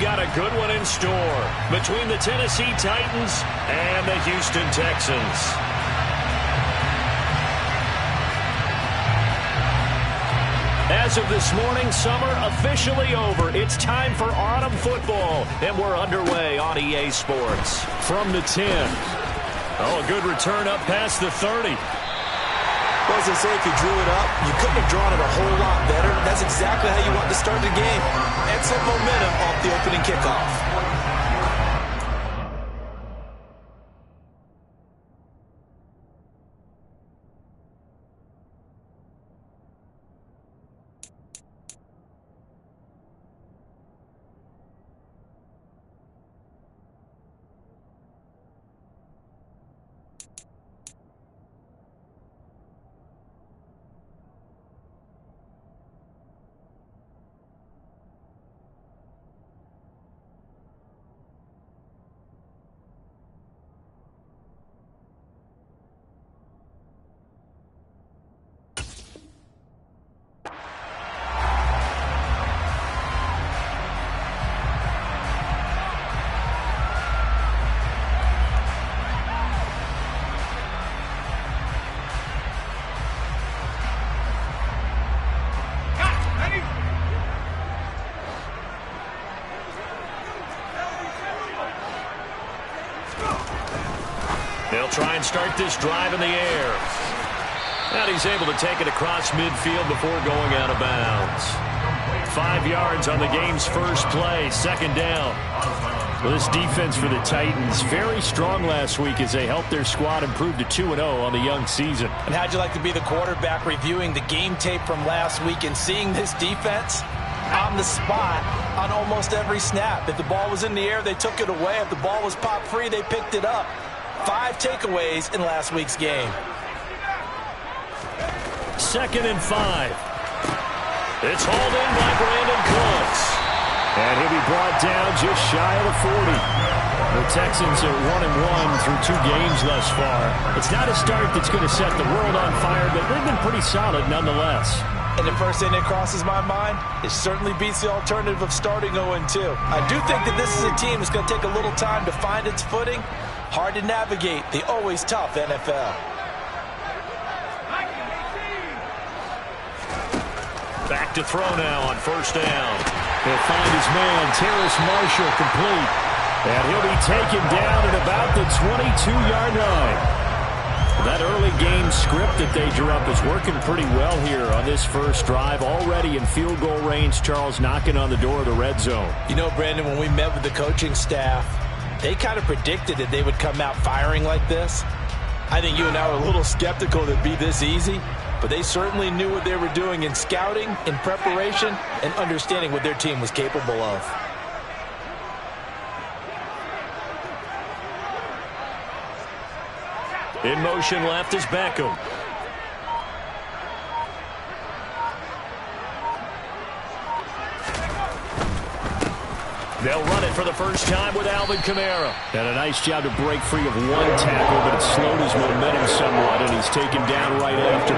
got a good one in store between the Tennessee Titans and the Houston Texans. As of this morning, summer officially over. It's time for autumn football, and we're underway on EA Sports. From the 10. Oh, a good return up past the 30. Well, as they say, if you drew it up, you couldn't have drawn it a whole lot better. That's exactly how you want to start the game. Excellent momentum off the opening kickoff. They'll try and start this drive in the air. And he's able to take it across midfield before going out of bounds. 5 yards on the game's first play, second down. Well, this defense for the Titans, very strong last week as they helped their squad improve to 2-0 on the young season. And how'd you like to be the quarterback reviewing the game tape from last week and seeing this defense on the spot on almost every snap? If the ball was in the air, they took it away. If the ball was popped free, they picked it up. 5 takeaways in last week's game. 2nd and 5. It's hauled in by Brandon Cooks. And he'll be brought down just shy of the 40. The Texans are 1-1 through 2 games thus far. It's not a start that's going to set the world on fire, but they've been pretty solid nonetheless. And the first thing that crosses my mind, it certainly beats the alternative of starting 0-2. I do think that this is a team that's going to take a little time to find its footing. Hard to navigate the always tough NFL. Back to throw now on first down. He'll find his man, Terrace Marshall, complete. And he'll be taken down at about the 22-yard line. That early game script that they drew up is working pretty well here on this first drive. Already in field goal range, Charles knocking on the door of the red zone. You know, Brandon, when we met with the coaching staff, they kind of predicted that they would come out firing like this. I think you and I were a little skeptical that it'd be this easy, but they certainly knew what they were doing in scouting, in preparation, and understanding what their team was capable of. In motion left is Beckham. They'll run it for the first time with Alvin Kamara. And a nice job to break free of one tackle, but it slowed his momentum somewhat, and he's taken down right after.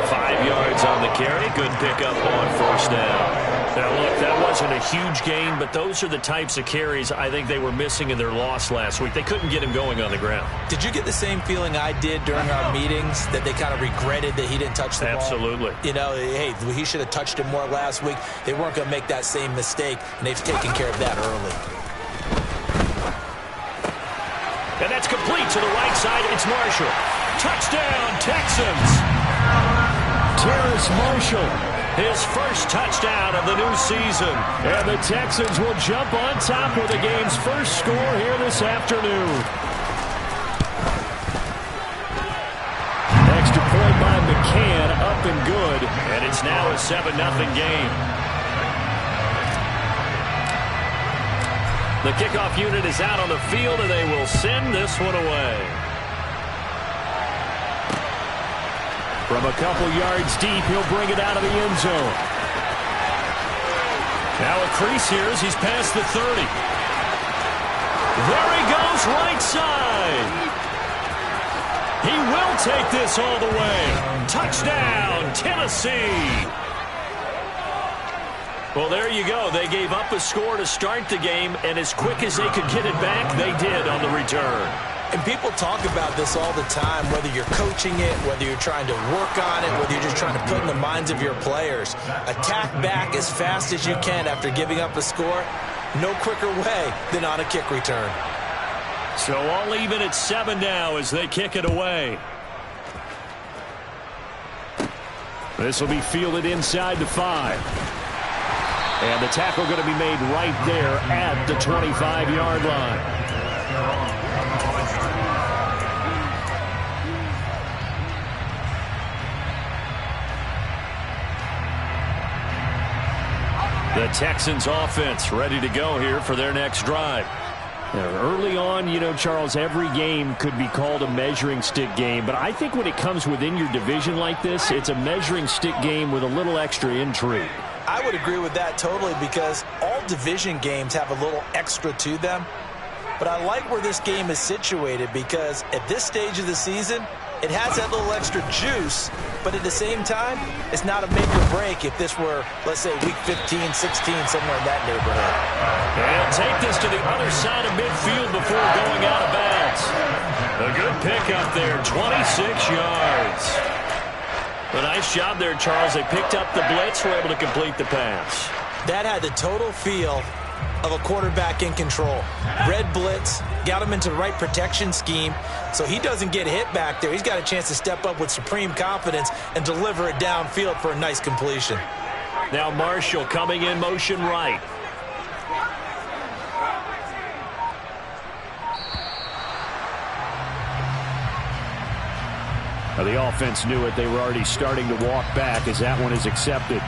5 yards on the carry. Good pickup on first down. Now, look, that wasn't a huge gain, but those are the types of carries I think they were missing in their loss last week. They couldn't get him going on the ground. Did you get the same feeling I did during our meetings, that they kind of regretted that he didn't touch the ball? Absolutely. You know, hey, he should have touched it more last week. They weren't going to make that same mistake, and they've taken care of that early. And that's complete to the right side. It's Marshall. Touchdown, Texans. Terrace Marshall. His first touchdown of the new season. And the Texans will jump on top with the game's first score here this afternoon. Extra point by McCann, up and good. And it's now a 7-0 game. The kickoff unit is out on the field, and they will send this one away. From a couple yards deep, he'll bring it out of the end zone. Now a crease here as he's past the 30. There he goes, right side. He will take this all the way. Touchdown, Tennessee. Well, there you go. They gave up a score to start the game, and as quick as they could get it back, they did on the return. And people talk about this all the time, whether you're coaching it, whether you're trying to work on it, whether you're just trying to put in the minds of your players. Attack back as fast as you can after giving up a score. No quicker way than on a kick return. So all even at 7 now as they kick it away. This will be fielded inside the 5. And the tackle going to be made right there at the 25-yard line. The Texans offense ready to go here for their next drive. Now, early on, you know, Charles, every game could be called a measuring stick game. But I think when it comes within your division like this, it's a measuring stick game with a little extra intrigue. I would agree with that totally because all division games have a little extra to them. But I like where this game is situated because at this stage of the season, it has that little extra juice, but at the same time, it's not a make or break if this were, let's say, week 15, 16, somewhere in that neighborhood. And take this to the other side of midfield before going out of bounds. A good pickup there, 26 yards. A nice job there, Charles. They picked up the blitz, were able to complete the pass. That had the total feel of a quarterback in control. Red blitz, got him into the right protection scheme, so he doesn't get hit back there. He's got a chance to step up with supreme confidence and deliver it downfield for a nice completion. Now Marshall coming in motion right. Now the offense knew it. They were already starting to walk back as that one is accepted.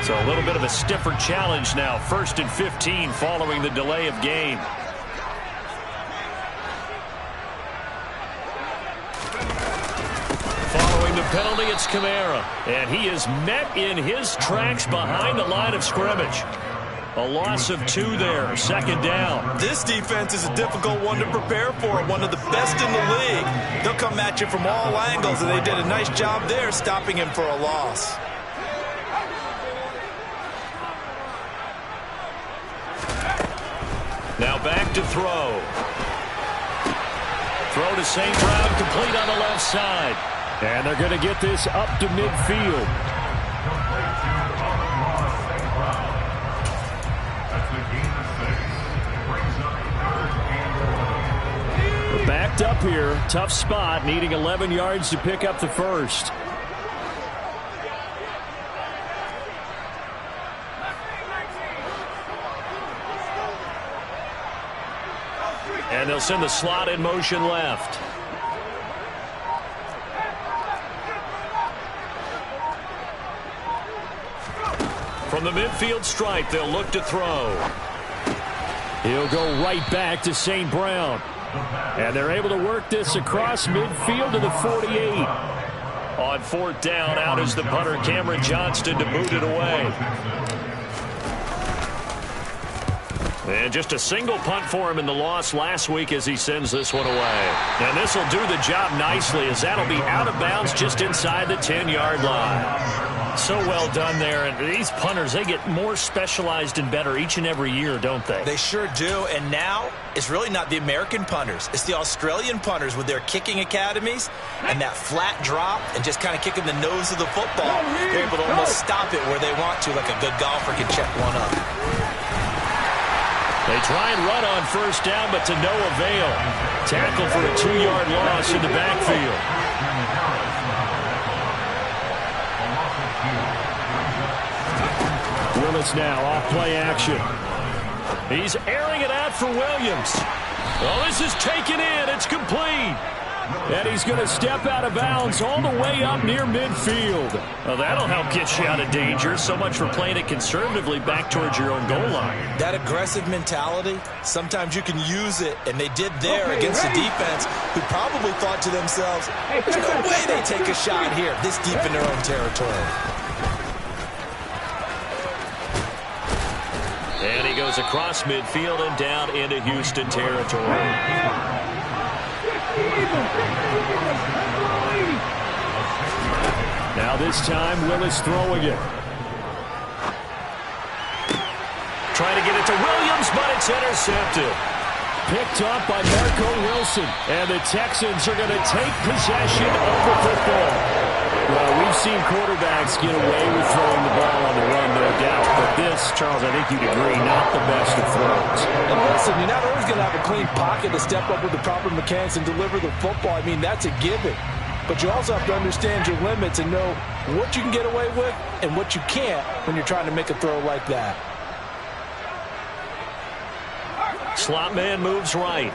So a little bit of a stiffer challenge now. 1st and 15 following the delay of game. Following the penalty, it's Kamara. And he is met in his tracks behind the line of scrimmage. A loss of 2 there, 2nd down. This defense is a difficult one to prepare for, one of the best in the league. They'll come at you from all angles, and they did a nice job there stopping him for a loss. Now back to throw. Throw to St. Brown, complete on the left side. And they're going to get this up to midfield. We're backed up here. Tough spot, needing 11 yards to pick up the first. And they'll send the slot in motion left. From the midfield stripe, they'll look to throw. He'll go right back to St. Brown. And they're able to work this across midfield to the 48. On 4th down, out is the punter, Cameron Johnston, to boot it away. And just a single punt for him in the loss last week as he sends this one away. And this will do the job nicely as that'll be out of bounds just inside the 10-yard line. So well done there. And these punters, they get more specialized and better each and every year, don't they? They sure do. And now it's really not the American punters. It's the Australian punters with their kicking academies and that flat drop and just kind of kicking the nose of the football. They're able to almost stop it where they want to, like a good golfer can check one up. They try and run on 1st down, but to no avail. Tackle for a 2-yard loss in the backfield. Willis now off play action. He's airing it out for Williams. Well, this is taken in. It's complete. And he's going to step out of bounds all the way up near midfield. Well, that'll help get you out of danger. So much for playing it conservatively back towards your own goal line. That aggressive mentality, sometimes you can use it, and they did there against the defense, who probably thought to themselves, there's no way they take a shot here this deep in their own territory. And he goes across midfield and down into Houston territory. Now this time, Willis throwing it. Trying to get it to Williams, but it's intercepted. Picked up by Marco Wilson. And the Texans are going to take possession of the football. Well, we've seen quarterbacks get away with throwing the ball on the run, no doubt. But this, Charles, I think you'd agree, not the best of throws. And listen, you're not always going to have a clean pocket to step up with the proper mechanics and deliver the football. I mean, that's a given. But you also have to understand your limits and know what you can get away with and what you can't when you're trying to make a throw like that. Slot man moves right.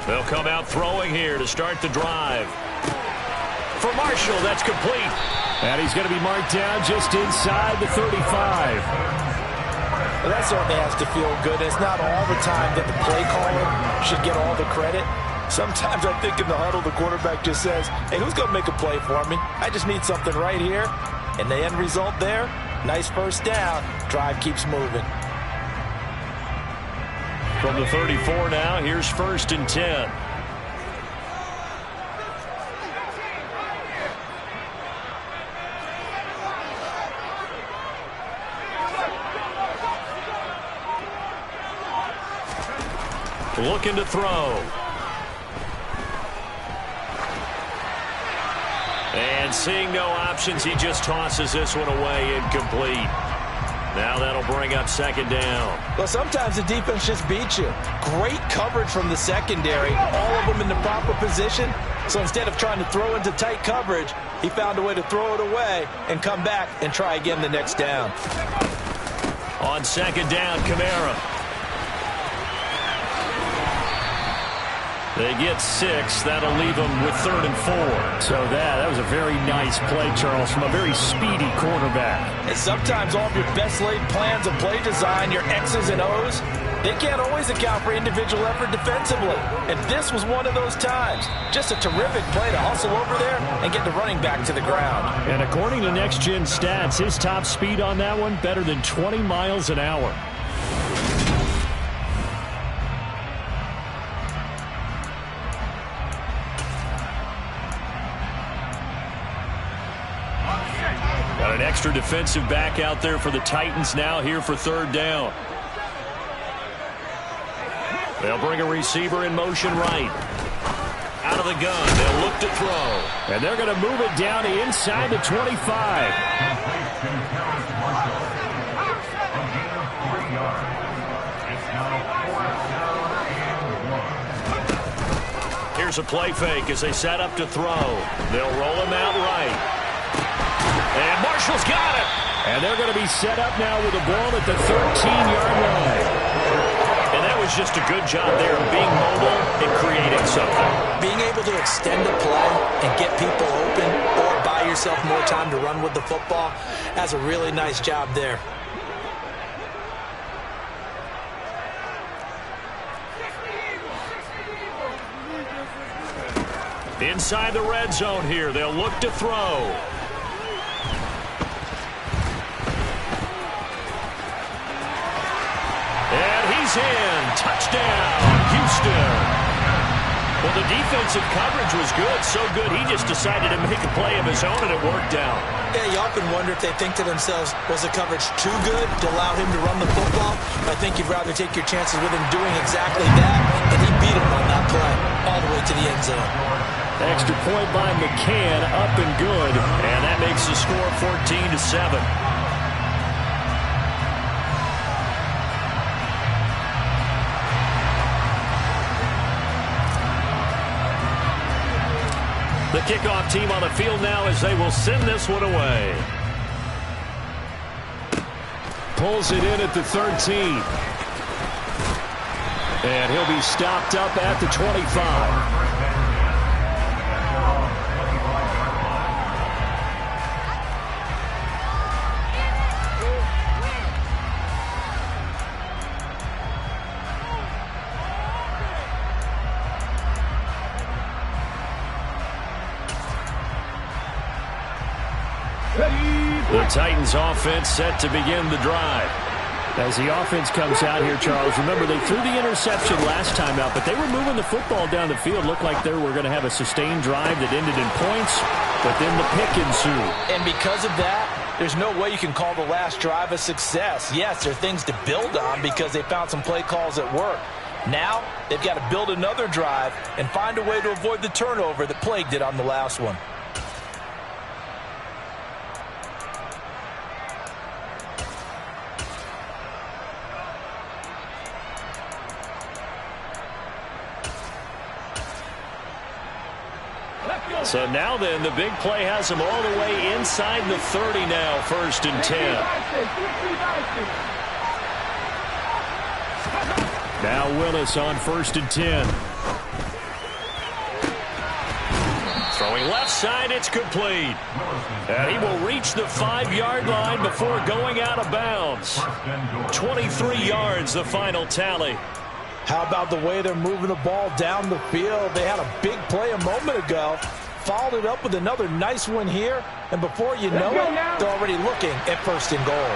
They'll come out throwing here to start the drive. For Marshall, that's complete. And he's going to be marked down just inside the 35. Well, that certainly has to feel good. It's not all the time that the play caller should get all the credit. Sometimes I think in the huddle, the quarterback just says, hey, who's going to make a play for me? I just need something right here. And the end result there, nice first down. Drive keeps moving. From the 34 now, here's 1st and 10. Looking to throw. And seeing no options, he just tosses this one away incomplete. Now that'll bring up 2nd down. Well, sometimes the defense just beats you. Great coverage from the secondary. All of them in the proper position. So instead of trying to throw into tight coverage, he found a way to throw it away and come back and try again the next down. On 2nd down, Kamara. They get 6. That'll leave them with 3rd and 4. So that was a very nice play, Charles, from a very speedy quarterback. And sometimes all of your best laid plans of play design, your X's and O's, they can't always account for individual effort defensively. And this was one of those times. Just a terrific play to hustle over there and get the running back to the ground. And according to Next Gen Stats, his top speed on that one, better than 20 miles an hour. Got an extra defensive back out there for the Titans now here for 3rd down. They'll bring a receiver in motion right. Out of the gun. They'll look to throw. And they're going to move it down to inside the 25. Here's a play fake as they set up to throw. They'll roll him out right. And Marshall's got it. And they're going to be set up now with the ball at the 13-yard line. And that was just a good job there of being mobile and creating something. Being able to extend a play and get people open or buy yourself more time to run with the football, that's a really nice job there. Inside the red zone here, they'll look to throw. And he's in. Touchdown, Houston. Well, the defensive coverage was good, so good he just decided to make a play of his own, and it worked out. Yeah, you often wonder if they think to themselves, was the coverage too good to allow him to run the football? I think you'd rather take your chances with him doing exactly that, and he beat him on that play all the way to the end zone. Extra point by McCann, up and good, and that makes the score 14-7. The kickoff team on the field now as they will send this one away. Pulls it in at the 13. And he'll be stopped up at the 25. The The Titans offense set to begin the drive. As the offense comes out here, Charles, remember they threw the interception last time out, but they were moving the football down the field. Looked like they were going to have a sustained drive that ended in points, but then the pick ensued. And because of that, there's no way you can call the last drive a success. Yes, there are things to build on because they found some play calls that work. Now, they've got to build another drive and find a way to avoid the turnover that plagued it on the last one. So now then, the big play has them all the way inside the 30 now, 1st and 10. Now Willis on 1st and 10. Throwing left side, it's complete. And he will reach the 5-yard line before going out of bounds. 23 yards, the final tally. How about the way they're moving the ball down the field? They had a big play a moment ago. Followed it up with another nice one here. And before you know it, they're already looking at 1st and goal.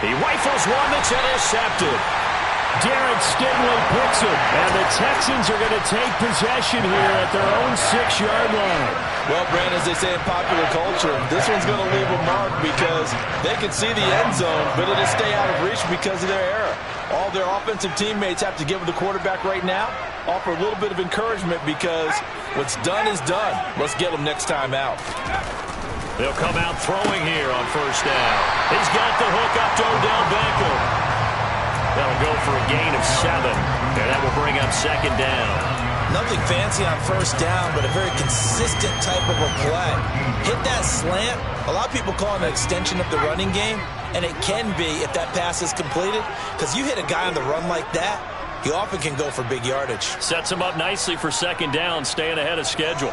He rifles one that's intercepted. Derek Stingley picks it. And the Texans are going to take possession here at their own 6-yard line. Well, Brandon, as they say in popular culture, this one's going to leave a mark because they can see the end zone, but it'll stay out of reach because of their error. All their offensive teammates have to give the quarterback right now, offer a little bit of encouragement because what's done is done. Let's get them next time out. They'll come out throwing here on 1st down. He's got the hook up to Odell Beckham. That'll go for a gain of 7, and that will bring up 2nd down. Nothing fancy on 1st down, but a very consistent type of a play. Hit that slant. A lot of people call it an extension of the running game, and it can be if that pass is completed, because you hit a guy on the run like that, he often can go for big yardage. Sets him up nicely for 2nd down, staying ahead of schedule.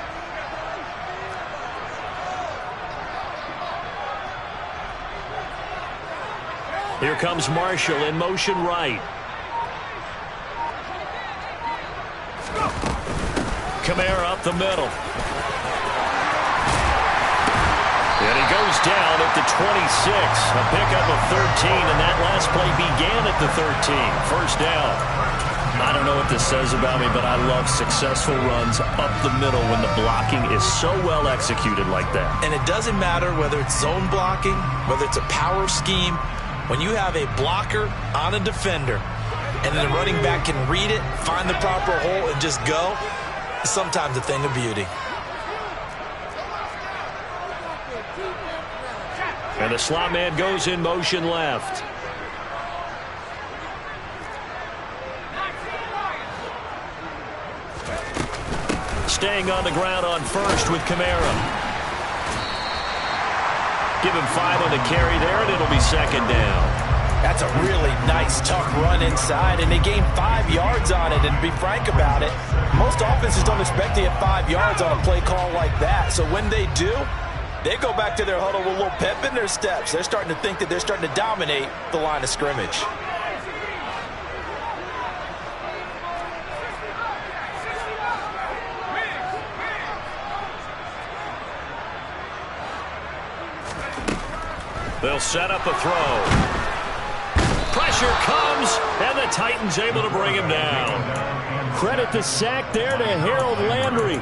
Here comes Marshall in motion right. Kamara up the middle. And he goes down at the 26. A pickup of 13, and that last play began at the 13. 1st down. I don't know what this says about me, but I love successful runs up the middle when the blocking is so well executed like that. And it doesn't matter whether it's zone blocking, whether it's a power scheme. When you have a blocker on a defender, and then the running back can read it, find the proper hole, and just go, it's sometimes a thing of beauty. And the slot man goes in motion left. Staying on the ground on 1st with Kamara. Give him 5 on the carry there, and it'll be 2nd down. That's a really nice, tough run inside, and they gained 5 yards on it. And to be frank about it, most offenses don't expect to get 5 yards on a play call like that. So when they do, they go back to their huddle with a little pep in their steps. They're starting to think that they're starting to dominate the line of scrimmage. They'll set up a throw. Pressure comes, and the Titans able to bring him down. Credit the sack there to Harold Landry.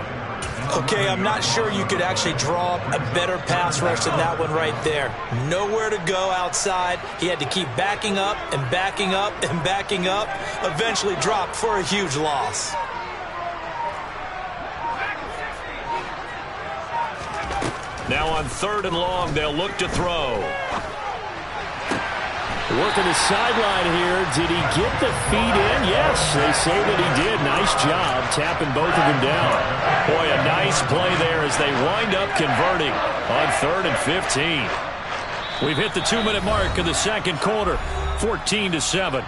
Okay, I'm not sure you could actually draw a better pass rush than that one right there. Nowhere to go outside. He had to keep backing up and backing up and backing up. Eventually dropped for a huge loss. Now on 3rd and long, they'll look to throw. Working the sideline here. Did he get the feet in? Yes, they say that he did. Nice job tapping both of them down. Boy, a nice play there as they wind up converting on 3rd and 15. We've hit the 2-minute mark of the 2nd quarter, 14-7.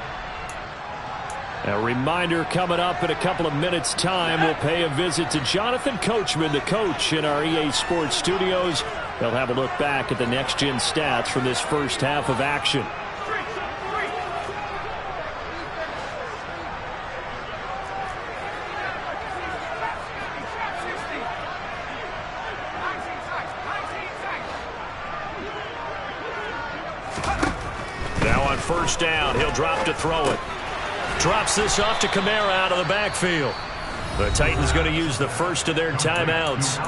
A reminder coming up in a couple of minutes' time. We'll pay a visit to Jonathan Coachman, the coach in our EA Sports studios. They'll have a look back at the next-gen stats from this first half of action. first down. He'll drop to throw it. Drops this off to Kamara out of the backfield. The Titans going to use the first of their timeouts.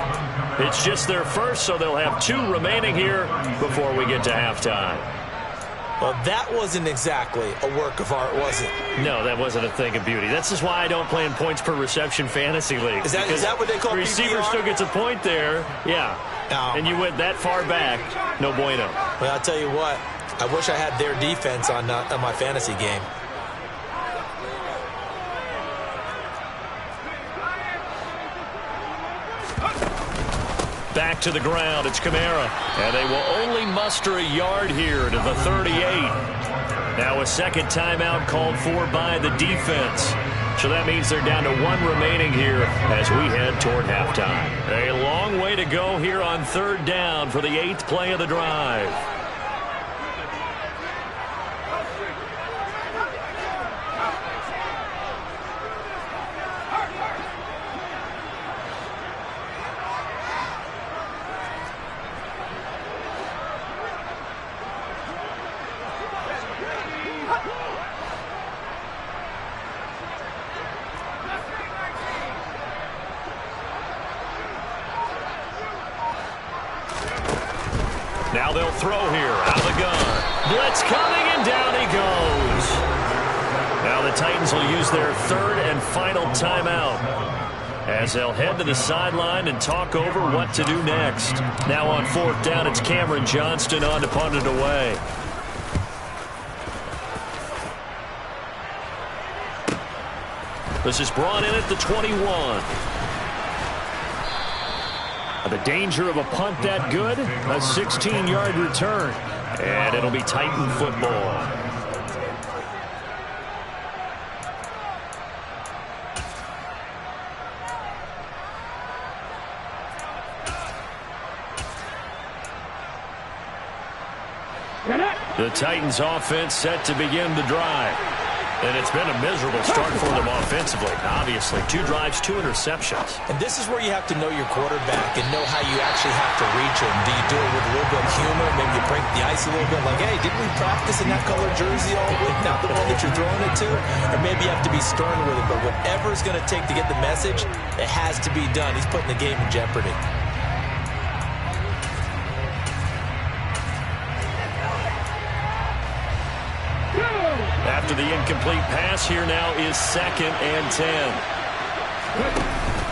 It's just their first, so they'll have 2 remaining here before we get to halftime. Well, that wasn't exactly a work of art, was it? No, that wasn't a thing of beauty. That's just why I don't play in points per reception fantasy league. Is that what they call the receiver PPR? still gets a point there, yeah. No. And you went that far back, no bueno. Well, I'll tell you what. I wish I had their defense on my fantasy game. Back to the ground, it's Kamara. And they will only muster a yard here to the 38. Now a second timeout called for by the defense. So that means they're down to 1 remaining here as we head toward halftime. A long way to go here on 3rd down for the 8th play of the drive. Now they'll throw here out of the gun. Blitz coming, and down he goes. Now the Titans will use their 3rd and final timeout as they'll head to the sideline and talk over what to do next. Now on 4th down, it's Cameron Johnston on to punt it away. This is brought in at the 21. The danger of a punt that good, a 16-yard return. And it'll be Titan football. The Titans offense set to begin the drive. And it's been a miserable start for them offensively. Obviously, 2 drives, 2 interceptions. And this is where you have to know your quarterback and know how you actually have to reach him. Do you do it with a little bit of humor? Maybe you break the ice a little bit. Like, hey, didn't we practice in that color jersey all week? Not the one that you're throwing it to? Or maybe you have to be stern with it. But whatever it's going to take to get the message, it has to be done. He's putting the game in jeopardy. After the incomplete pass, here now is 2nd and 10.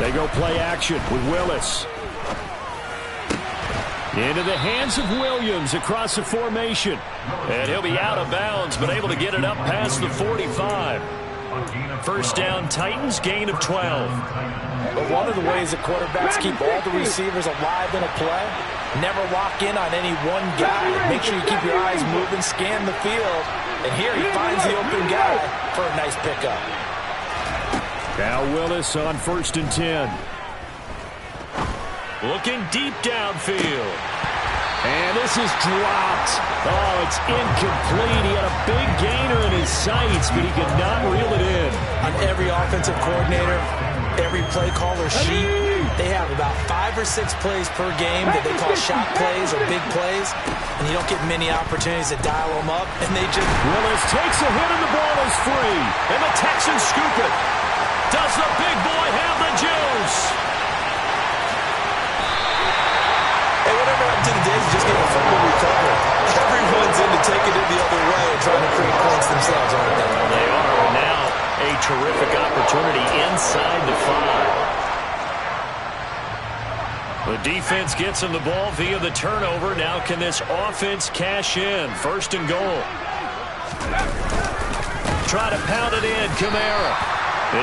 They go play action with Willis. Into the hands of Williams across the formation. And he'll be out of bounds, but able to get it up past the 45. First down, Titans, gain of 12. But one of the ways that quarterbacks keep all the receivers alive in a play, never lock in on any one guy. Make sure you keep your eyes moving, scan the field. And here he finds the open guy for a nice pickup. Now Willis on 1st and 10. Looking deep downfield. And this is dropped. Oh, it's incomplete. He had a big gainer in his sights, but he could not reel it in. On every offensive coordinator, every play caller sheet, they have about 5 or 6 plays per game that they call shot plays or big plays, and you don't get many opportunities to dial them up, and they just... Willis takes a hit and the ball is free, and the Texans scoop it. Does the big boy have the juice? Hey, whatever happened to the days of just getting a fumble recovery? Everyone's into taking it the other way and trying to create points themselves, aren't they? They are, and now a terrific opportunity inside the 5. The defense gets him the ball via the turnover. Now can this offense cash in? 1st and goal. Try to pound it in, Kamara.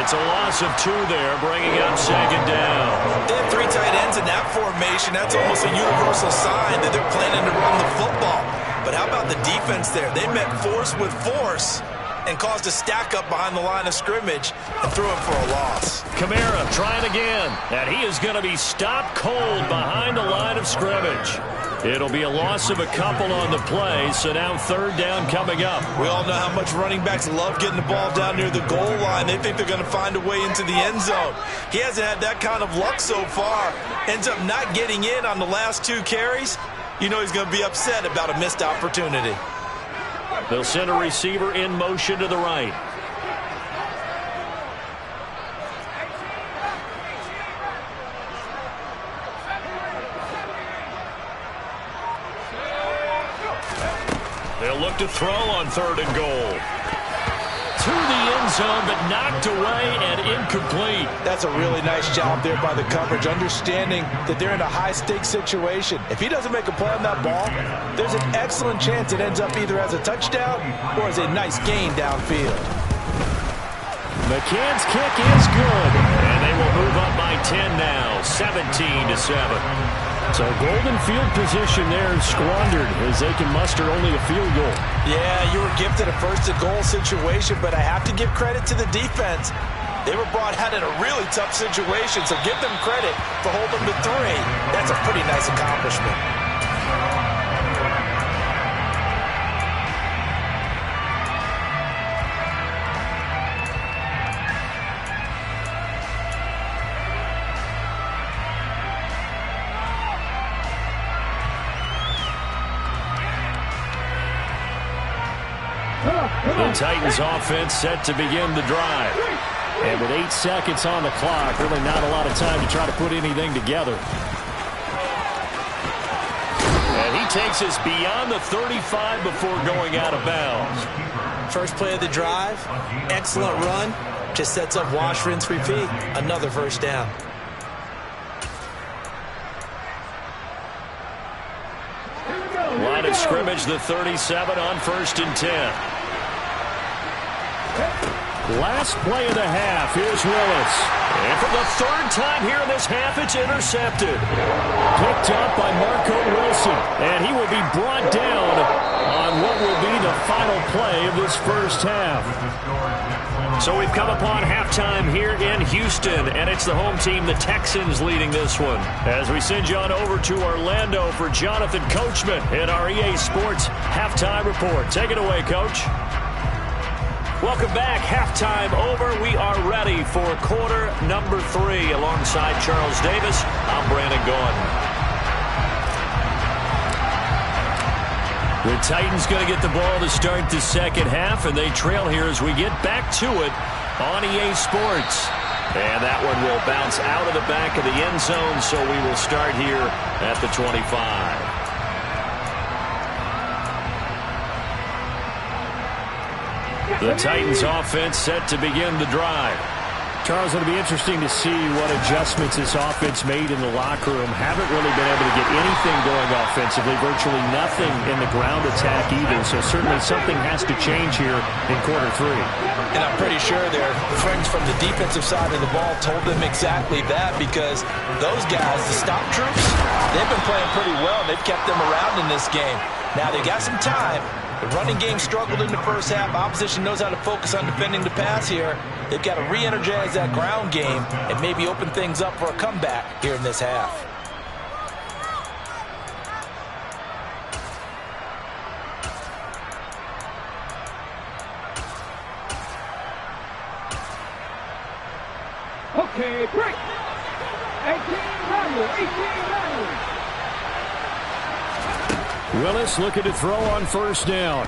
It's a loss of 2 there, bringing up 2nd down. They have 3 tight ends in that formation. That's almost a universal sign that they're planning to run the football. But how about the defense there? They met force with force and caused a stack up behind the line of scrimmage and threw it for a loss. Kamara trying again, and he is going to be stopped cold behind the line of scrimmage. It'll be a loss of a couple on the play, so now 3rd down coming up. We all know how much running backs love getting the ball down near the goal line. They think they're going to find a way into the end zone. He hasn't had that kind of luck so far. Ends up not getting in on the last 2 carries. You know he's going to be upset about a missed opportunity. They'll send a receiver in motion to the right. They'll look to throw on 3rd and goal. To the end zone, but knocked away and incomplete. That's a really nice job there by the coverage, understanding that they're in a high-stakes situation. If he doesn't make a play on that ball, there's an excellent chance it ends up either as a touchdown or as a nice gain downfield. McCann's kick is good, and they will move up by 10 now, 17-7. So golden field position there squandered as they can muster only a field goal. Yeah, you were gifted a 1st and goal situation, but I have to give credit to the defense. They were brought out in a really tough situation, so give them credit for holding them to 3. That's a pretty nice accomplishment. The Titans offense set to begin the drive. And with 8 seconds on the clock, really not a lot of time to try to put anything together. And he takes us beyond the 35 before going out of bounds. First play of the drive, excellent run. Just sets up wash, rinse, repeat. Another 1st down. Line of scrimmage, the 37 on 1st and 10. Last play of the half. Here's Willis. And for the 3rd time here in this half, it's intercepted. Picked up by Marco Wilson. And he will be brought down on what will be the final play of this 1st half. So we've come upon halftime here in Houston, and it's the home team, the Texans, leading this one. As we send you on over to Orlando for Jonathan Coachman in our EA Sports Halftime Report. Take it away, Coach. Welcome back. Halftime over. We are ready for quarter number 3. Alongside Charles Davis, I'm Brandon Gordon. The Titans going to get the ball to start the 2nd half, and they trail here as we get back to it on EA Sports. And that one will bounce out of the back of the end zone, so we will start here at the 25. The Titans offense set to begin the drive. Charles, it'll be interesting to see what adjustments this offense made in the locker room. Haven't really been able to get anything going offensively, virtually nothing in the ground attack either. So certainly something has to change here in quarter 3. And I'm pretty sure their friends from the defensive side of the ball told them exactly that, because those guys, the stop troops, they've been playing pretty well. They've kept them around in this game. Now they got some time. The running game struggled in the 1st half. Opposition knows how to focus on defending the pass here. They've got to re-energize that ground game and maybe open things up for a comeback here in this half. Okay, break. 18-9. Willis looking to throw on 1st down.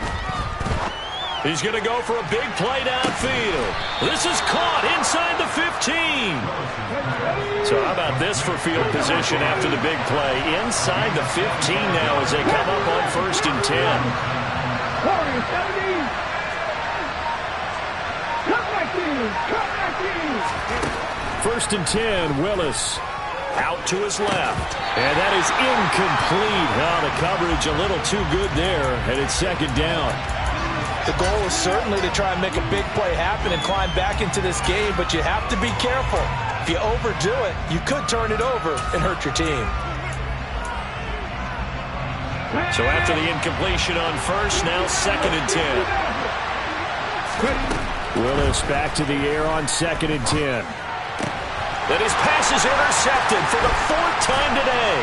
He's going to go for a big play downfield. This is caught inside the 15. So how about this for field position after the big play? Inside the 15 now as they come up on 1st and 10. 1st and 10, Willis. Out to his left. And that is incomplete. Oh, the coverage a little too good there. And it's 2nd down. The goal is certainly to try and make a big play happen and climb back into this game, but you have to be careful. If you overdo it, you could turn it over and hurt your team. So after the incompletion on 1st, now 2nd and 10. Willis back to the air on 2nd and 10. And his pass is intercepted for the 4th time today.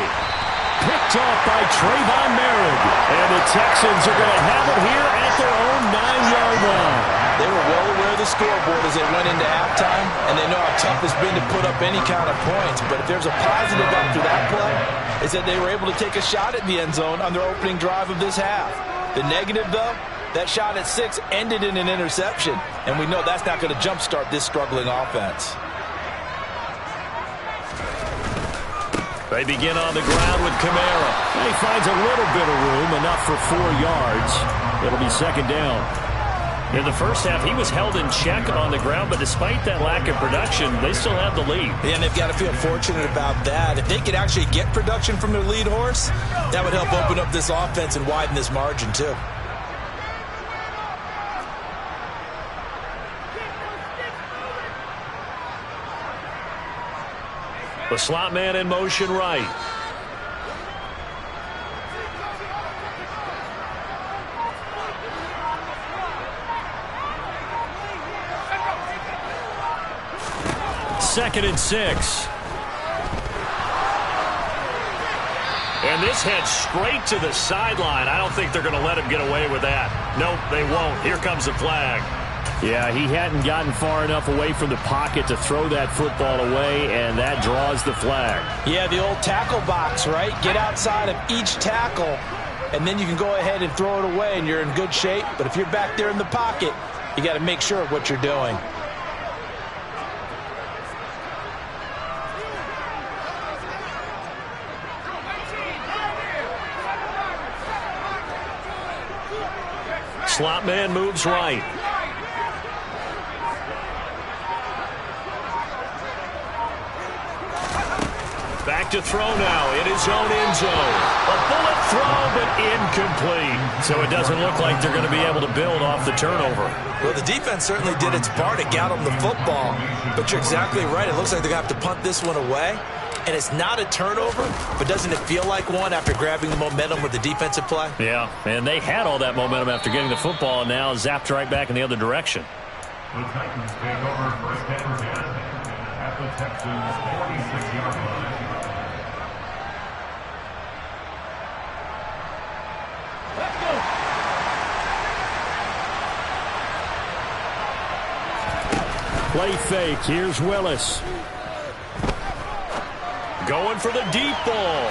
Picked off by Trayvon Merritt. And the Texans are going to have it here at their own 9-yard line. They were well aware of the scoreboard as they went into halftime, and they know how tough it's been to put up any kind of points. But if there's a positive after that play, is that they were able to take a shot at the end zone on their opening drive of this half. The negative, though, That shot at 6 ended in an interception, and we know that's not going to jumpstart this struggling offense. They begin on the ground with Kamara. And he finds a little bit of room, enough for 4 yards. It'll be second down. In the first half, he was held in check on the ground, but despite that lack of production, they still have the lead. Yeah, and they've got to feel fortunate about that. If they could actually get production from their lead horse, that would help open up this offense and widen this margin, too. The slot man in motion right. Second and 6. And this heads straight to the sideline. I don't think they're going to let him get away with that. Nope, they won't. Here comes the flag. Yeah, he hadn't gotten far enough away from the pocket to throw that football away, and that draws the flag. Yeah, the old tackle box, right? Get outside of each tackle, and then you can go ahead and throw it away, and you're in good shape. But if you're back there in the pocket, you got to make sure of what you're doing. Slot man moves right. Back to throw now in his own end zone. A bullet throw, but incomplete. So it doesn't look like they're going to be able to build off the turnover. Well, the defense certainly did its part to get them the football. But you're exactly right. It looks like they're going to have to punt this one away. And it's not a turnover, but doesn't it feel like one after grabbing the momentum with the defensive play? Yeah, and they had all that momentum after getting the football, and now zapped right back in the other direction. The Titans take over first and 10 at the Texans' 46-yard line. Play fake. Here's Willis. Going for the deep ball.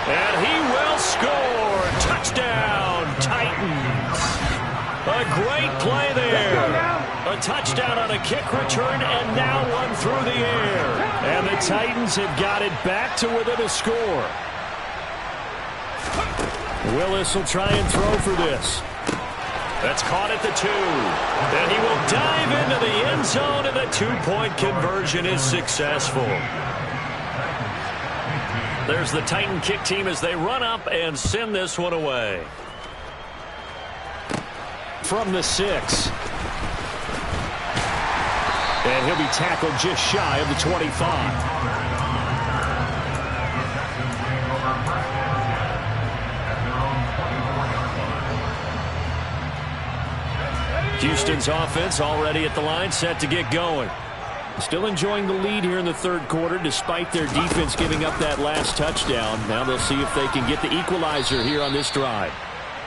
And he will score. Touchdown, Titans. A great play there. A touchdown on a kick return, and now one through the air. And the Titans have got it back to within a score. Willis will try and throw for this. That's caught at the 2. And he will dive into the end zone, and the 2-point conversion is successful. There's the Titan kick team as they run up and send this one away. From the 6. And he'll be tackled just shy of the 25. Houston's offense already at the line, set to get going. Still enjoying the lead here in the third quarter despite their defense giving up that last touchdown. Now they'll see if they can get the equalizer here on this drive.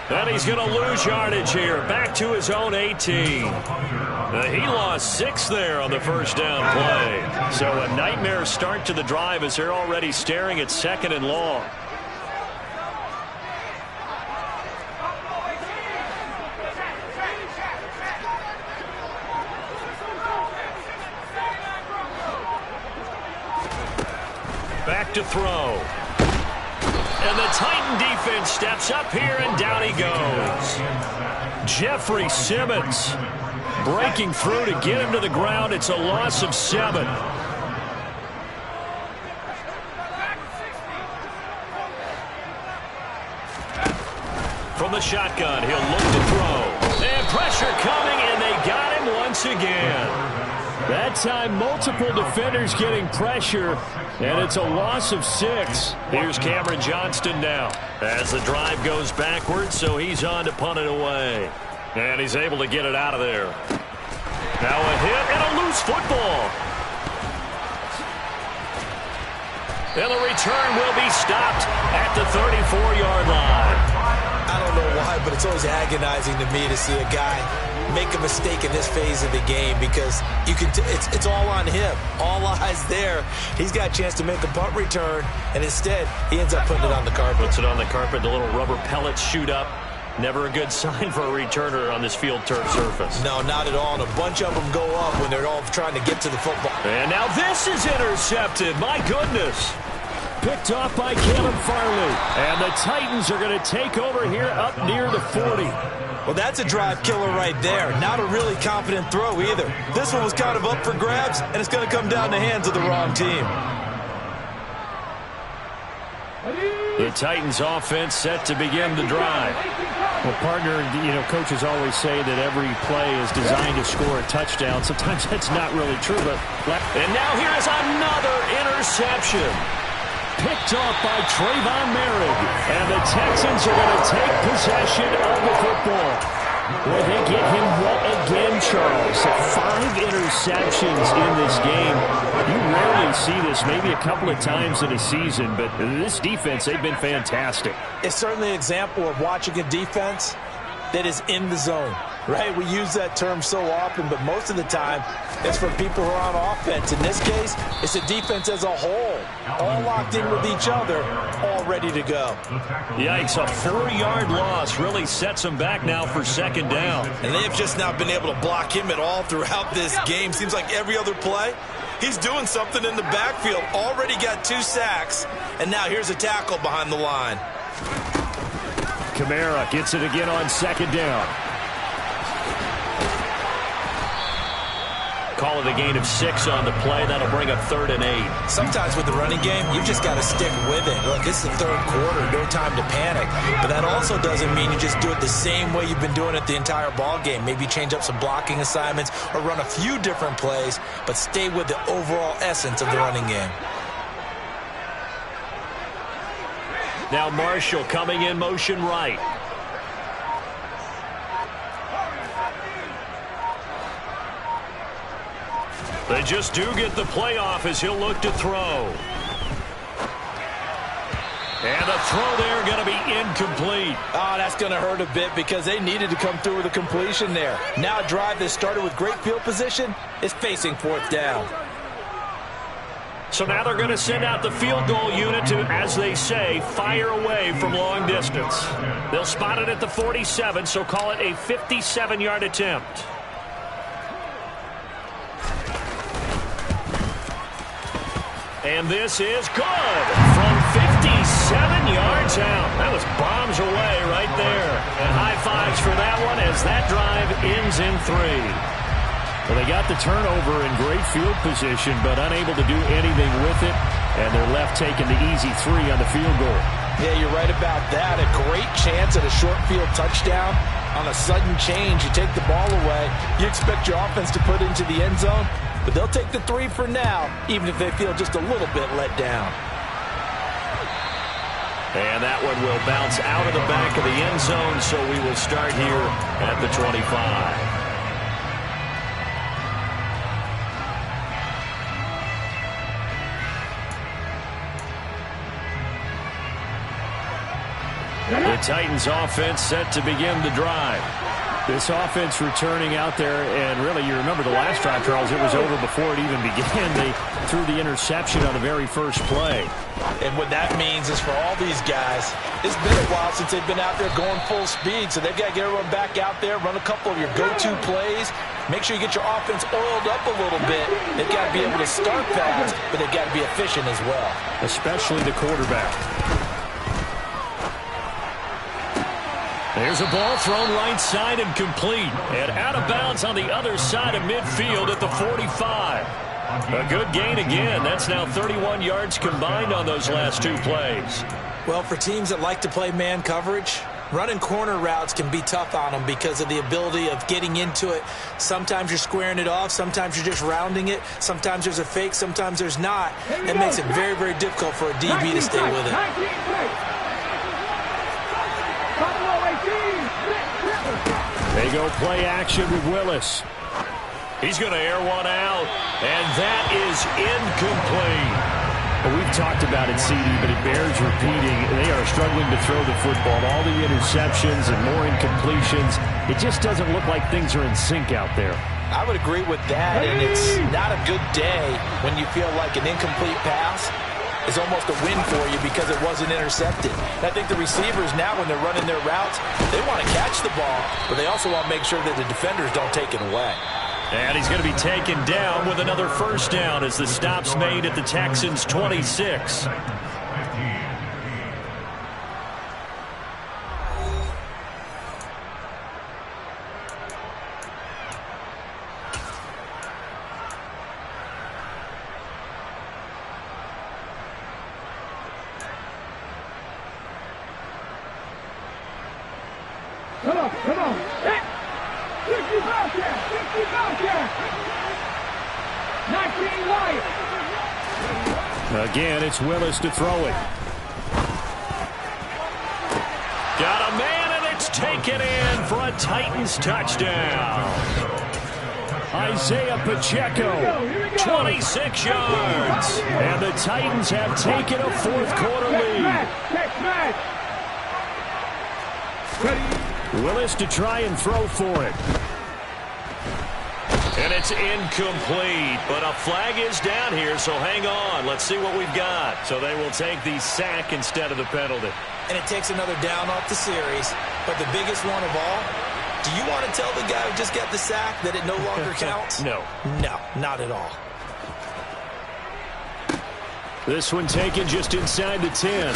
And he's going to lose yardage here, back to his own 18. He lost 6 there on the first down play. So a nightmare start to the drive as they're already staring at second and long. Back to throw. And the Titan defense steps up here, and down he goes. Jeffrey Simmons breaking through to get him to the ground. It's a loss of 7. From the shotgun, he'll look to throw. And pressure coming, and they got him once again. That time, multiple defenders getting pressure, and it's a loss of 6. Here's Cameron Johnston now as the drive goes backwards, so he's on to punt it away. And he's able to get it out of there. Now a hit and a loose football. And the return will be stopped at the 34-yard line. I don't know why, but it's always agonizing to me to see a guy make a mistake in this phase of the game because you can it's all on him. All eyes there. He's got a chance to make a punt return, and instead he ends up putting it on the carpet. Puts it on the carpet. The little rubber pellets shoot up. Never a good sign for a returner on this field turf surface. No, not at all. And a bunch of them go up when they're all trying to get to the football. And now this is intercepted. My goodness. Picked off by Caleb Farley. And the Titans are going to take over here up near the 40. Well, that's a drive killer right there. Not a really confident throw either. This one was kind of up for grabs, and it's going to come down the hands of the wrong team. The Titans offense set to begin the drive. Well, partner, coaches always say that every play is designed to score a touchdown. Sometimes that's not really true, but... And now here is another interception. Picked off by Trayvon Merritt. And the Texans are going to take possession of the football. Boy, they get him wet again, Charles. 5 interceptions in this game. You rarely see this, maybe a couple of times in a season, but this defense, they've been fantastic. It's certainly an example of watching a defense that is in the zone, right? We use that term so often, but most of the time it's for people who are on offense. In this case, it's a defense as a whole, all locked in with each other, all ready to go. Yikes, a 4-yard loss really sets them back now for second down. And they've just not been able to block him at all throughout this game. Seems like every other play, he's doing something in the backfield. Already got 2 sacks, and now here's a tackle behind the line. Kamara gets it again on second down. Call it a gain of 6 on the play. That'll bring up 3rd and 8. Sometimes with the running game, you've just got to stick with it. Look, this is the 3rd quarter, no time to panic. But that also doesn't mean you just do it the same way you've been doing it the entire ball game. Maybe change up some blocking assignments or run a few different plays, but stay with the overall essence of the running game. Now Marshall coming in motion right. They just do get the play off as he'll look to throw. And the throw there going to be incomplete. Oh, that's going to hurt a bit because they needed to come through with a completion there. Now a drive that started with great field position is facing 4th down. So now they're going to send out the field goal unit to, as they say, fire away from long distance. They'll spot it at the 47, so call it a 57-yard attempt. And this is good from 57 yards out. That was bombs away right there. And high fives for that one as that drive ends in 3. Well, they got the turnover in great field position, but unable to do anything with it. And they're left taking the easy 3 on the field goal. Yeah, you're right about that. A great chance at a short field touchdown. On a sudden change, you take the ball away. You expect your offense to put it into the end zone, but they'll take the 3 for now, even if they feel just a little bit let down. And that one will bounce out of the back of the end zone, so we will start here at the 25. The Titans offense set to begin the drive. This offense returning out there, and really, you remember the last drive, Charles, it was over before it even began. They threw the interception on the very first play. And what that means is for all these guys, it's been a while since they've been out there going full speed, so they've got to get everyone back out there, run a couple of your go-to plays, make sure you get your offense oiled up a little bit. They've got to be able to start fast, but they've got to be efficient as well. Especially the quarterback. There's a ball thrown right side and complete. And out of bounds on the other side of midfield at the 45. A good gain again. That's now 31 yards combined on those last 2 plays. Well, for teams that like to play man coverage, running corner routes can be tough on them because of the ability of getting into it. Sometimes you're squaring it off. Sometimes you're just rounding it. Sometimes there's a fake. Sometimes there's not. It makes it very, very difficult for a DB to stay with it. They go play action with Willis. He's going to air one out, and that is incomplete. Well, we've talked about it, CD, but it bears repeating. They are struggling to throw the football. All the interceptions and more incompletions. It just doesn't look like things are in sync out there. I would agree with that, and it's not a good day when you feel like an incomplete pass is almost a win for you because it wasn't intercepted. And I think the receivers now, when they're running their routes, they want to catch the ball, but they also want to make sure that the defenders don't take it away. And he's going to be taken down with another first down as the stop's made at the Texans' 26. Come on. Hey! 60 Bobcat! 60 Bobcat! 19 Wyatt! Again, it's Willis to throw it. Got a man, and it's taken in for a Titans touchdown. Isaiah Pacheco, 26 yards. and the Titans have taken a fourth-quarter lead. Willis to try and throw for it. And it's incomplete, but a flag is down here, so hang on. Let's see what we've got. So they will take the sack instead of the penalty. And it takes another down off the series. But the biggest one of all, do you want to tell the guy who just got the sack that it no longer counts? No. No, not at all. This one taken just inside the 10.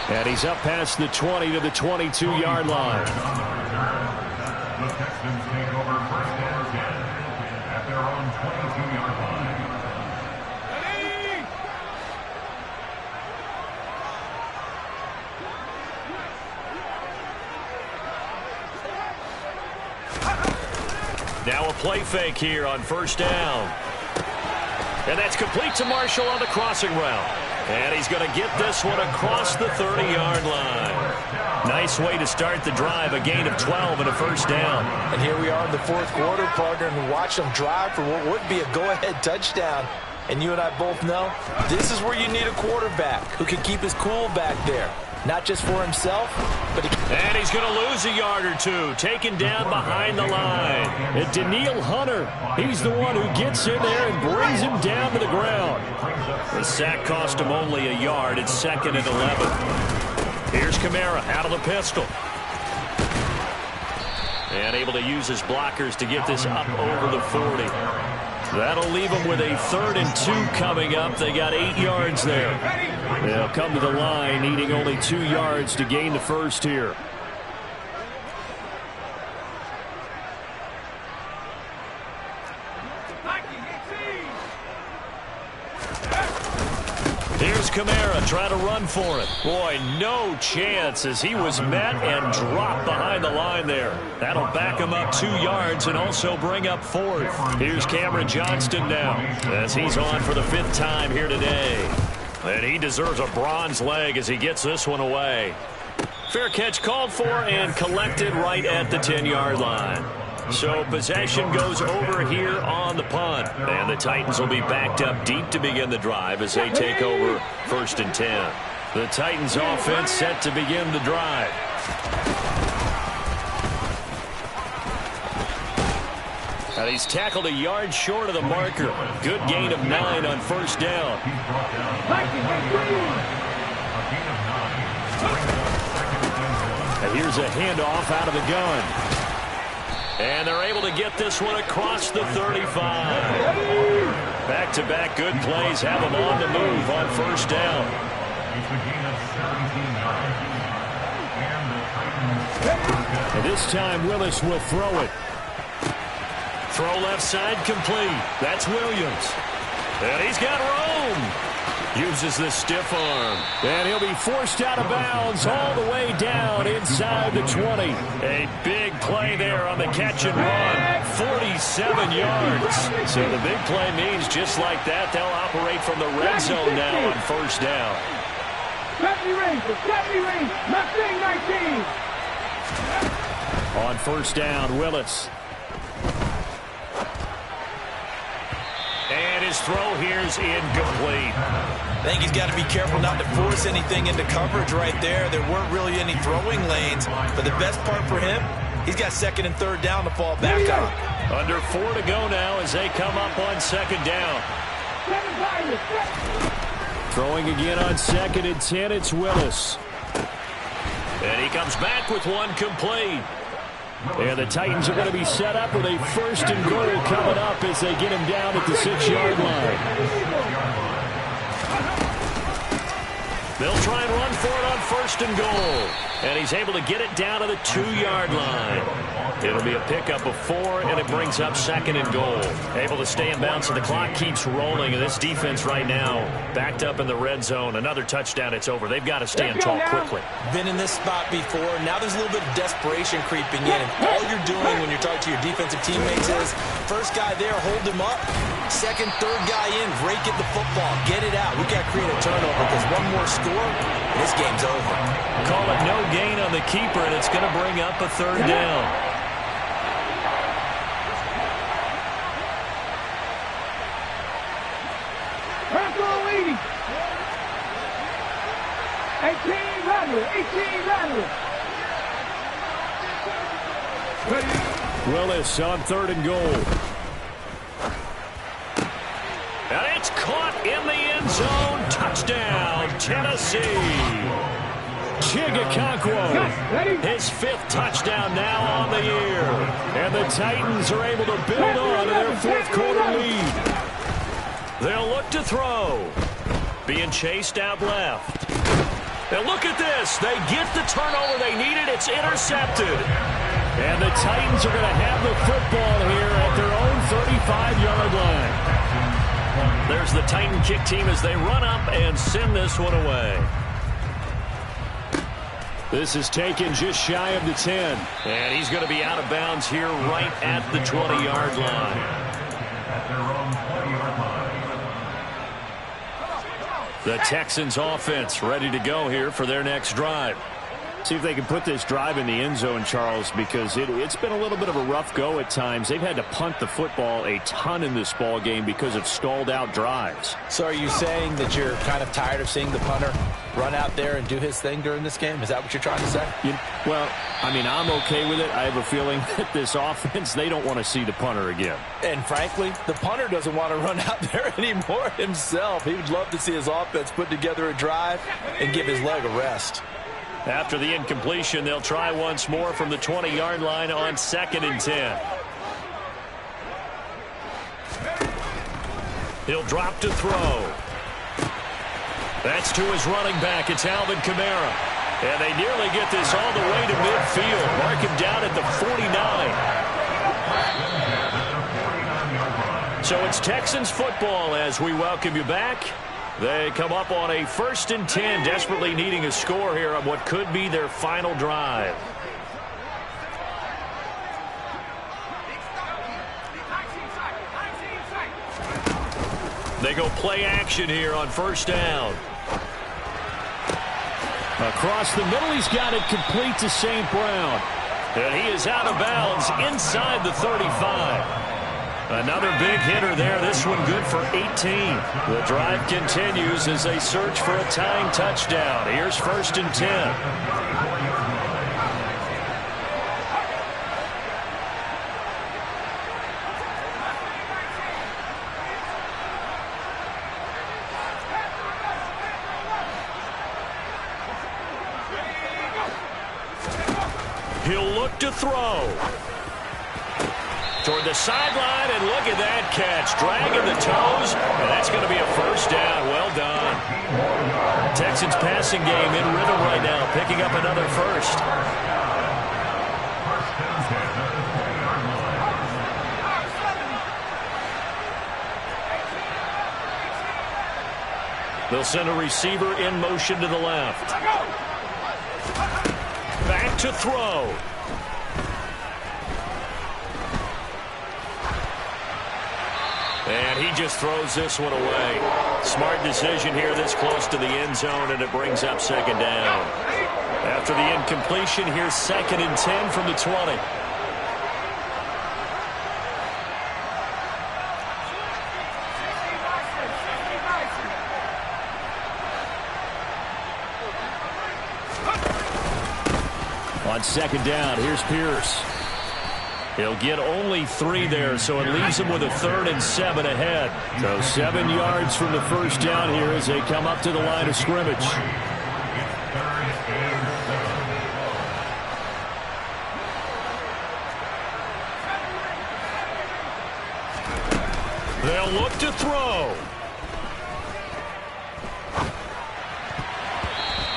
And he's up past the 20 to the 22-yard line. The Texans take over first and 10 at their own 22-yard line. Now a play fake here on first down. And that's complete to Marshall on the crossing route. And he's going to get this one across the 30-yard line. Nice way to start the drive, a gain of 12 and a first down. And here we are in the fourth quarter, partner, and watch them drive for what would be a go-ahead touchdown. And you and I both know this is where you need a quarterback who can keep his cool back there. Not just for himself, but and he's going to lose a yard or two, taken down behind the line. And Daniil Hunter, he's the one who gets in there and brings him down to the ground. The sack cost him only a yard. It's second and 11. Here's Kamara out of the pistol. And able to use his blockers to get this up over the 40. That'll leave them with a 3rd and 2 coming up. They got 8 yards there. They'll come to the line, needing only 2 yards to gain the first here. Here's Kamara trying to run for it. Boy, no chance as he was met and dropped behind the line there. That'll back him up 2 yards and also bring up 4th. Here's Cameron Johnston now as he's on for the 5th time here today. And he deserves a bronze leg as he gets this one away. Fair catch called for and collected right at the 10-yard line. So possession goes over here on the punt. And the Titans will be backed up deep to begin the drive as they take over 1st and 10. The Titans offense set to begin the drive. And he's tackled a yard short of the marker. Good gain of 9 on first down. And here's a handoff out of the gun. And they're able to get this one across the 35. Back-to-back good plays have them on the move on first down. And this time Willis will throw it. Throw left side complete. That's Williams. And he's got room. Uses the stiff arm. And he'll be forced out of bounds all the way down inside the 20. A big play there on the catch and run. 47 yards. So the big play means just like that, they'll operate from the red zone now on first down. 70 range, Mustang 19. On first down, Willis. And his throw here's incomplete. I think he's got to be careful not to force anything into coverage right there. There weren't really any throwing lanes. But the best part for him, he's got 2nd and 3rd down to fall back on. Under 4 to go now as they come up on 2nd down. Throwing again on 2nd and 10, it's Willis. And he comes back with one complete. And the Titans are going to be set up with a 1st and goal coming up as they get him down at the 6-yard line. They'll try and run for it on 1st and goal. And he's able to get it down to the 2-yard line. It'll be a pickup of 4, and it brings up 2nd and goal. Able to stay in bounds, so the clock keeps rolling. And this defense right now backed up in the red zone. Another touchdown, it's over. They've got to stand tall quickly. Been in this spot before. Now there's a little bit of desperation creeping in. And all you're doing when you're talking to your defensive teammates is, first guy there, hold him up. Second, third guy in, rake at the football. Get it out. We got to create a turnover because one more score, and this game's over. Call it no gain on the keeper, and it's going to bring up a 3rd down. leading. 18 Rattler. Willis on 3rd and goal. And it's caught in the end zone. Touchdown, Tennessee. Chigakonkwo, his 5th touchdown now on the year. And the Titans are able to build on to their 4th quarter lead. They'll look to throw. Being chased out left. And look at this. They get the turnover they needed. It's intercepted. And the Titans are going to have the football here at their own 35-yard line. There's the Titan kick team as they run up and send this one away. This is taken just shy of the 10. And he's going to be out of bounds here right at the 20-yard line. At their own 20-yard line. The Texans offense ready to go here for their next drive. See if they can put this drive in the end zone, Charles, because it's been a little bit of a rough go at times. They've had to punt the football a ton in this ball game because of stalled out drives. So are you saying that you're kind of tired of seeing the punter run out there and do his thing during this game? Is that what you're trying to say? Well, I mean, I'm okay with it. I have a feeling that this offense, they don't want to see the punter again. And frankly, the punter doesn't want to run out there anymore himself. He would love to see his offense put together a drive and give his leg a rest. After the incompletion, they'll try once more from the 20-yard line on 2nd and 10. He'll drop to throw. That's to his running back. It's Alvin Kamara. And they nearly get this all the way to midfield. Mark him down at the 49. So it's Texans football as we welcome you back. They come up on a 1st and 10, desperately needing a score here on what could be their final drive. They go play action here on 1st down. Across the middle, he's got it complete to St. Brown. And he is out of bounds inside the 35. Another big hitter there. This one good for 18. The drive continues as they search for a tying touchdown. Here's 1st and 10. He'll look to throw. Toward the sideline, and look at that catch. Dragging the toes, and that's going to be a 1st down. Well done. Texans passing game in rhythm right now, picking up another 1st. They'll send a receiver in motion to the left. Back to throw. And he just throws this one away. Smart decision here this close to the end zone, and it brings up 2nd down. After the incompletion, here's 2nd and 10 from the 20. On 2nd down, here's Pierce. He'll get only 3 there, so it leaves him with a 3rd and 7 ahead. So 7 yards from the first down here as they come up to the line of scrimmage. They'll look to throw.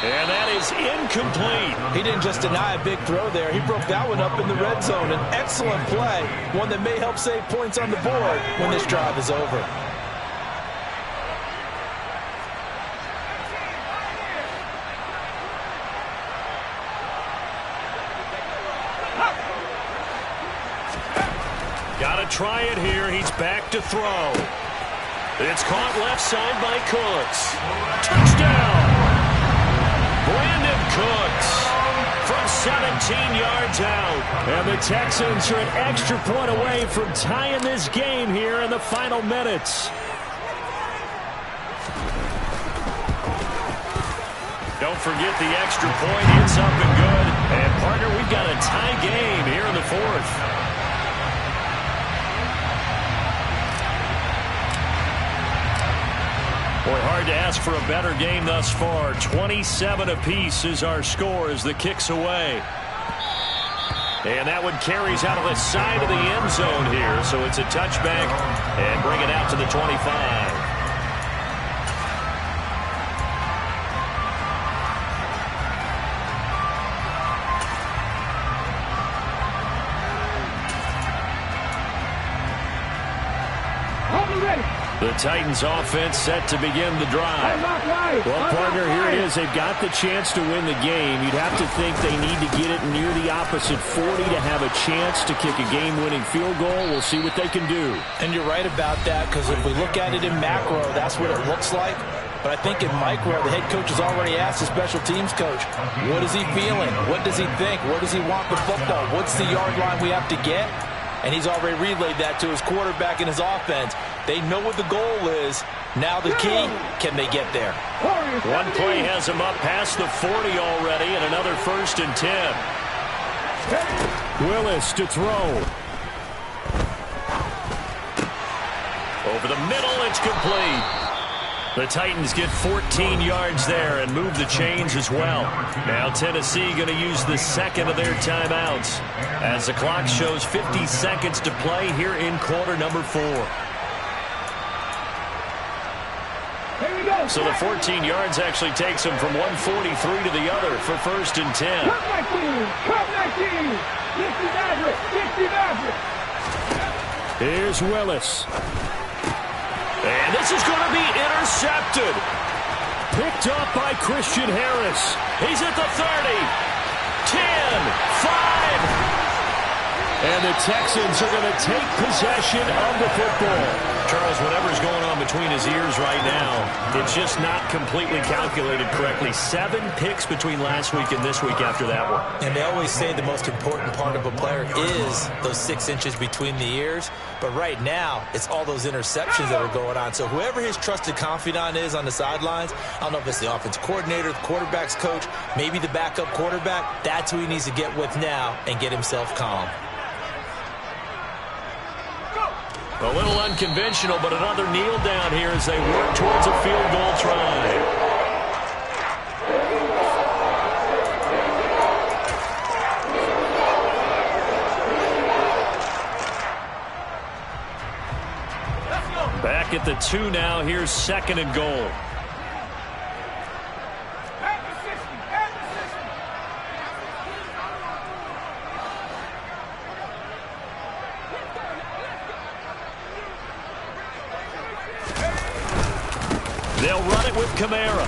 And that is incomplete. He didn't just deny a big throw there. He broke that one up in the red zone. An excellent play, one that may help save points on the board when this drive is over. Got to try it here. He's back to throw. It's caught left side by Cooks. Touchdown! Brandon Cooks from 17 yards out. And the Texans are an extra point away from tying this game here in the final minutes. Don't forget the extra point. It's up and good. And, partner, we've got a tie game here in the 4th. Boy, hard to ask for a better game thus far. 27 apiece is our score as the kick's away. And that one carries out of the side of the end zone here. So it's a touchback and bring it out to the 25. The Titans offense set to begin the drive. Well, partner, here it is. They've got the chance to win the game. You'd have to think they need to get it near the opposite 40 to have a chance to kick a game-winning field goal. We'll see what they can do. And you're right about that, because if we look at it in macro, that's what it looks like. But I think in micro, the head coach has already asked the special teams coach, what is he feeling? What does he think? Where does he want the football? What's the yard line we have to get? And he's already relayed that to his quarterback and his offense. They know what the goal is. Now the key, can they get there? One play has him up past the 40 already, and another 1st and 10. Willis to throw. Over the middle, it's complete. The Titans get 14 yards there and move the chains as well. Now Tennessee going to use the second of their timeouts as the clock shows 50 seconds to play here in quarter number 4. So the 14 yards actually takes him from 143 to the other for 1st and 10. Here's Willis. And this is going to be intercepted. Picked up by Christian Harris. He's at the 30. 10, 5. And the Texans are going to take possession of the football. Charles, whatever's going on between his ears right now, it's just not completely calculated correctly. 7 picks between last week and this week after that one. And they always say the most important part of a player is those 6 inches between the ears. But right now, it's all those interceptions that are going on. So whoever his trusted confidant is on the sidelines, I don't know if it's the offense coordinator, the quarterback's coach, maybe the backup quarterback, that's who he needs to get with now and get himself calm. A little unconventional, but another kneel down here as they work towards a field goal try. Back at the 2 now. Here's 2nd and goal. They'll run it with Kamara.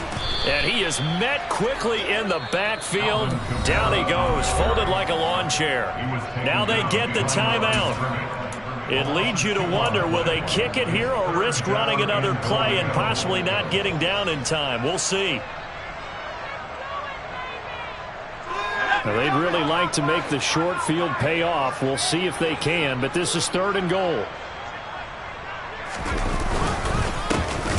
And he is met quickly in the backfield. Down he goes, folded like a lawn chair. Now they get the timeout. It leads you to wonder, will they kick it here or risk running another play and possibly not getting down in time? We'll see. Now, they'd really like to make the short field pay off. We'll see if they can, but this is 3rd and goal.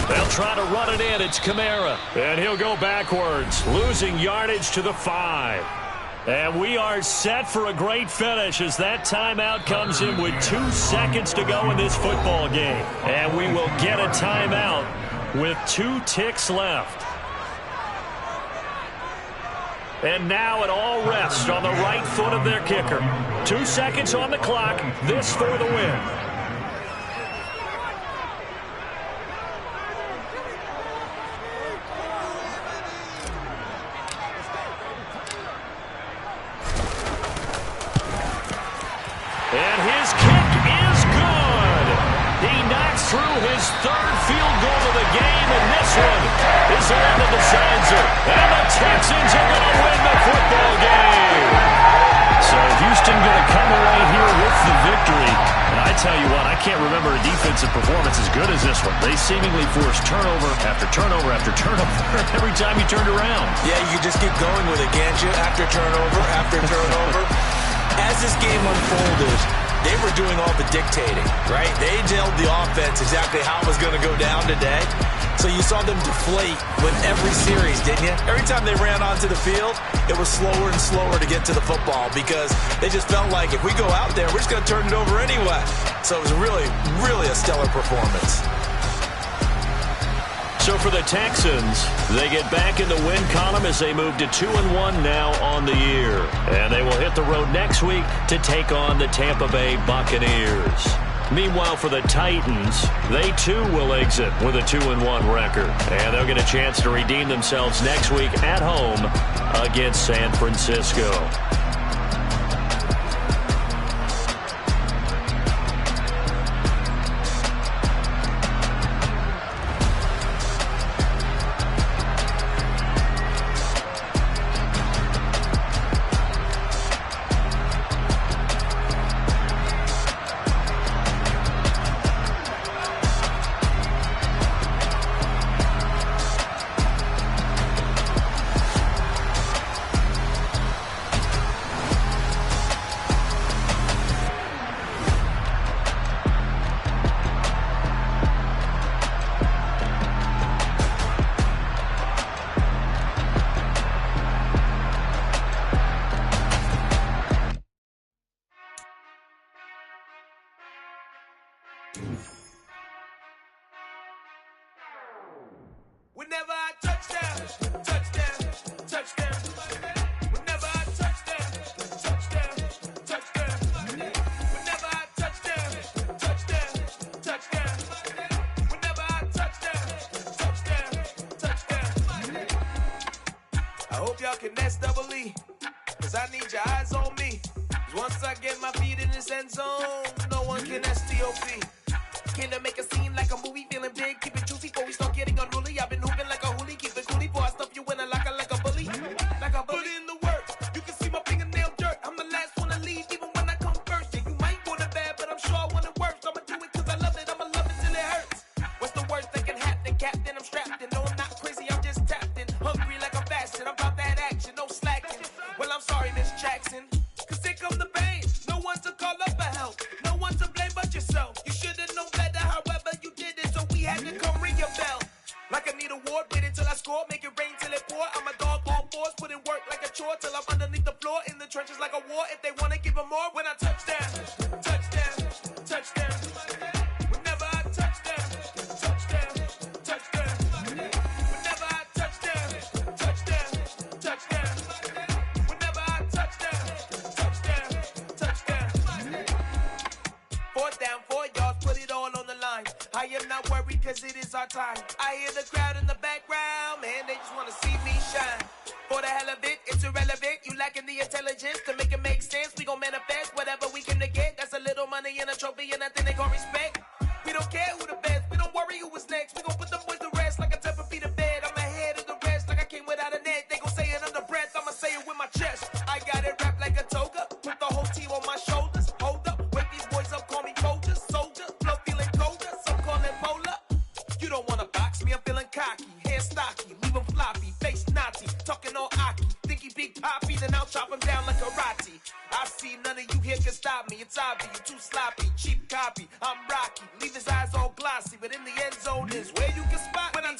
They'll try to run it in. It's Kamara. And he'll go backwards, losing yardage to the 5. And we are set for a great finish as that timeout comes in with 2 seconds to go in this football game. And we will get a timeout with 2 ticks left. And now it all rests on the right foot of their kicker. 2 seconds on the clock. This for the win. And his kick is good. He knocks through his 3rd field goal of the game, and this one is the one that decides it. And the Texans are going to win the football game. So Houston going to come away here with the victory. And I tell you what, I can't remember a defensive performance as good as this one. They seemingly forced turnover after turnover after turnover every time you turned around. Yeah, you just keep going with it, can't you? After turnover after turnover. As this game unfolded, they were doing all the dictating, right? They told the offense exactly how it was going to go down today. So you saw them deflate with every series, didn't you? Every time they ran onto the field, it was slower and slower to get to the football because they just felt like if we go out there, we're just going to turn it over anyway. So it was really, really a stellar performance. So for the Texans, they get back in the win column as they move to 2-1 now on the year. And they will hit the road next week to take on the Tampa Bay Buccaneers. Meanwhile, for the Titans, they too will exit with a 2-1 record. And they'll get a chance to redeem themselves next week at home against San Francisco. Whenever I touchdown, touchdown, touchdown. Whenever I touchdown, touchdown, touchdown. Whenever I touchdown, touchdown, touchdown. Whenever I touchdown, touchdown, touchdown. I hope y'all can S-double-E, cause I need your eyes on me. Cause once I get my feet in this end zone, no one can S-T-O-P. Can I make a scene like a movie, feeling big, keep it juicy before we start getting unruly. I've been hooping like a hoolie, keep it coolie before I stuff you in a locker like a bully. Like a bully. Put in the work, you can see my fingernail dirt. I'm the last one to leave, even when I come first. Yeah, you might want it bad, but I'm sure I want it worse. I'ma do it cause I love it, I'ma love it till it hurts. What's the worst that can happen, Captain? I'm strapped in, no I'm not crazy, I'm just tapped in. Hungry like I'm fasting, I'm about that action, no slacking. Well, I'm sorry, Miss Jackson, cause here come the pain. No one to call up for help, no one to blame but yourself. You should've known better, however you did it, so we had to come ring your bell. Like I need a ward, wait until I score, make it rain till it pour. I'm a dog on fours, put in work like a chore till I'm underneath the floor, in the trenches like a war. If they wanna give them more, when I touchdown, touchdown, touchdown. Whenever I touchdown, touchdown, touchdown. Whenever I touchdown, touchdown, touchdown. Whenever I touchdown, touchdown, touchdown. 4th down, 4 yards, put it all on the line. I am not worried cause it is our time. I hear the crowd in the background, man, they just wanna see me shine. For the hell of it, it's irrelevant. You lacking the intelligence to make it make sense. We gon' manifest whatever we came to get. That's a little money and a trophy and nothing they gon' respect. We don't care who the best, we don't worry who was next. We gon' put the boys to rest like a Tempur-Pedic to bed. I'm ahead of the rest like I came without a net. They gon' say it under breath, I'ma say it with my chest. I got it wrapped like a toga, put the whole team on my shoulders. Hold up, wake these boys up, call me Folger, soldier. Flow feeling colder, some call it polar. You don't wanna box me, I'm feeling cocky. Hair stocky, leave him floppy, face naughty. Talking all aki, think he big poppy, then I'll chop him down like karate. I see none of you here can stop me. It's obvious, you too sloppy, cheap copy. I'm Rocky, leave his eyes all glossy, but in the end zone is where you can spot when I